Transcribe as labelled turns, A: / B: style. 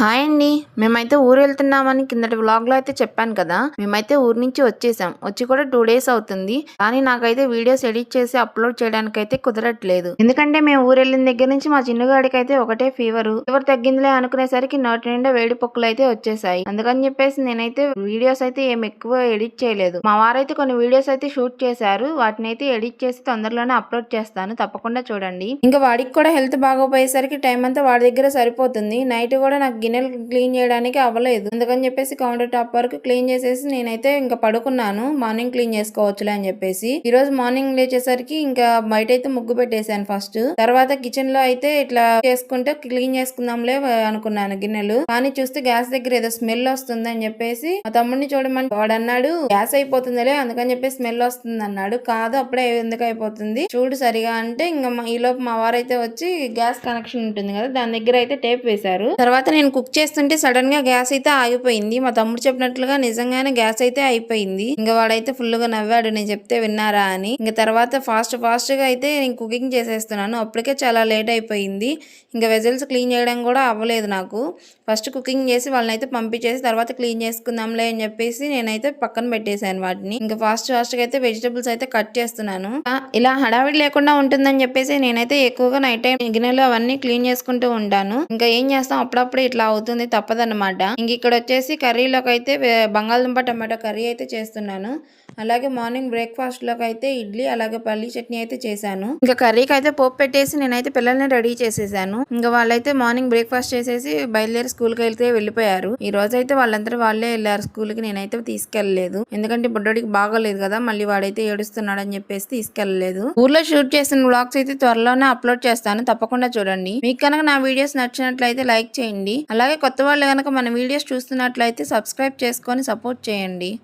A: Hi అండి. మేమైతే ఊరు వెళ్తున్నామని కిందటి వ్లాగ్‌లో అయితే చెప్పాను కదా! మేమైతే ఊరు నుంచి వచ్చేసాం. వచ్చి కూడా 2 డేస్ అవుతుంది. కానీ నాకైతే వీడియోస్ ఎడిట్ చేసి అప్‌లోడ్ చేయడానికైతే కుదరట్లేదు. ఎందుకంటే మేము ఊరెళ్ళిన దగ్గర నుంచి మా చిన్నుగాడికైతే ఒకటే ఫీవరు. ఫీవర్ తగ్గిందిలే అనుకునేసరికి నోటి నిండా వేడి పొక్కులైతే వచ్చేసాయి. అందుకని చెప్పేసి నేనైతే వీడియోస్ అయితే ఏమి ఎక్కువ ఎడిట్ చేయలేదు. మా వారైతే కొన్ని వీడియోస్ అయితే షూట్ చేశారు. వాటినైతే ఎడిట్ చేసి తొందరలోనే అప్‌లోడ్ చేస్తాను. తప్పకుండా చూడండి. ఇంకా వాడికి కూడా హెల్త్ బాగోపోయేసరికి టైం అంతా వాడి దగ్గర సరిపోతుంది. నైట్ కూడా నాకు గిన్నెలు క్లీన్ చేయడానికి అవ్వలేదు. అందుకని చెప్పేసి కౌంటర్ టాప్ వరకు క్లీన్ చేసేసి నేనైతే ఇంకా పడుకున్నాను. మార్నింగ్ క్లీన్ చేసుకోవచ్చులే అని చెప్పేసి. ఈ రోజు మార్నింగ్ లేచేసరికి ఇంకా బయట అయితే ముగ్గు పెట్టేశాను ఫస్ట్. తర్వాత కిచెన్ లో అయితే ఇట్లా చేసుకుంటే క్లీన్ చేసుకుందాంలే అనుకున్నాను గిన్నెలు. కానీ చూస్తే గ్యాస్ దగ్గర ఏదో స్మెల్ వస్తుంది అని చెప్పేసి మా తమ్ముడిని చూడమని వాడు అన్నాడు, గ్యాస్ అయిపోతుందిలే అందుకని చెప్పి స్మెల్ వస్తుంది అన్నాడు. కాదు అప్పుడే ఎందుకు అయిపోతుంది చూడు సరిగా అంటే ఇంకా ఈ లోపు మా వారైతే వచ్చి గ్యాస్ కనెక్షన్ ఉంటుంది కదా దాని దగ్గర అయితే టేప్ వేశారు. తర్వాత నేను కుక్ చేస్తుంటే సడన్ గా గ్యాస్ అయితే ఆగిపోయింది. మా తమ్ముడు చెప్పినట్లుగా నిజంగానే గ్యాస్ అయితే అయిపోయింది. ఇంకా వాడైతే ఫుల్ గా నవ్వాడు నేను చెప్తే విన్నారా అని. ఇంకా తర్వాత ఫాస్ట్ గా అయితే నేను కుకింగ్ చేసేస్తున్నాను. అప్పటికే చాలా లేట్ అయిపోయింది. ఇంకా వెజల్స్ క్లీన్ చేయడం కూడా అవ్వలేదు నాకు. ఫస్ట్ కుకింగ్ చేసి వాళ్ళని అయితే పంపించేసి తర్వాత క్లీన్ చేసుకుందాంలే అని చెప్పేసి నేనైతే పక్కన పెట్టేశాను వాటిని. ఇంకా ఫాస్ట్ గా అయితే వెజిటబుల్స్ అయితే కట్ చేస్తున్నాను. ఇలా హడావిడి లేకుండా ఉంటుందని చెప్పేసి నేనైతే ఎక్కువగా నైట్ టైం గిన్నెలు అవన్నీ క్లీన్ చేసుకుంటూ ఉంటాను. ఇంకా ఏం చేస్తాం అప్పుడప్పుడు ఇట్లా అవుతుంది తప్పదన్నమాట. ఇంక ఇక్కడ వచ్చేసి కర్రీలోకి అయితే బంగాళదుంప టమాటో కర్రీ అయితే చేస్తున్నాను. అలాగే మార్నింగ్ బ్రేక్ఫాస్ట్ లోకి అయితే ఇడ్లీ అలాగే పల్లీ చట్నీ అయితే చేశాను. ఇంకా కర్రీకి అయితే పోపు పెట్టేసి నేనైతే పిల్లల్ని రెడీ చేసేసాను. ఇంకా వాళ్ళైతే మార్నింగ్ బ్రేక్ఫాస్ట్ చేసేసి బయలుదేరి స్కూల్ కి వెళ్తే వెళ్ళిపోయారు. ఈ రోజు అయితే వాళ్ళందరూ వాళ్ళే వెళ్ళారు స్కూల్ కి. నేనైతే తీసుకెళ్లలేదు ఎందుకంటే బుడ్డోడికి బాగోలేదు కదా మళ్ళీ వాడైతే ఏడుస్తున్నాడు అని చెప్పేసి తీసుకెళ్లలేదు. ఊర్లో షూట్ చేసిన వ్లాగ్స్ అయితే త్వరలోనే అప్లోడ్ చేస్తాను తప్పకుండా చూడండి. మీకు కనుక నా వీడియోస్ నచ్చినట్లయితే లైక్ చేయండి. అలాగే కొత్త వాళ్ళు కనుక మన వీడియోస్ చూస్తున్నట్లయితే సబ్స్క్రైబ్ చేసుకొని సపోర్ట్ చేయండి.